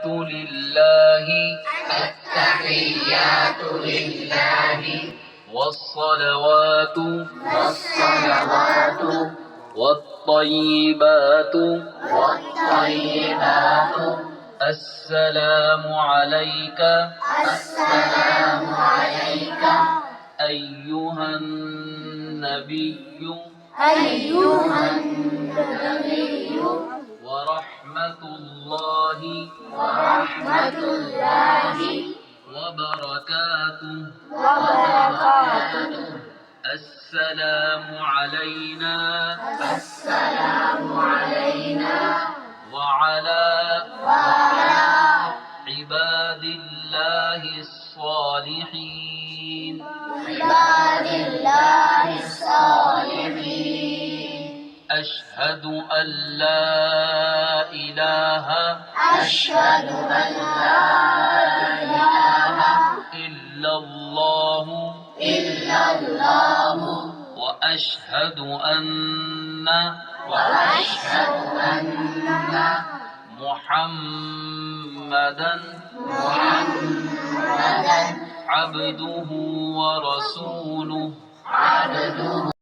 لله التحيات لله والصلوات والطيبات السلام عليك أيها النبي ورحمة الله وبركاته السلام علينا وعلى عباد الله الصالحين أشهد أن لا إله إلا الله وأشهد أن محمدا عبده ورسوله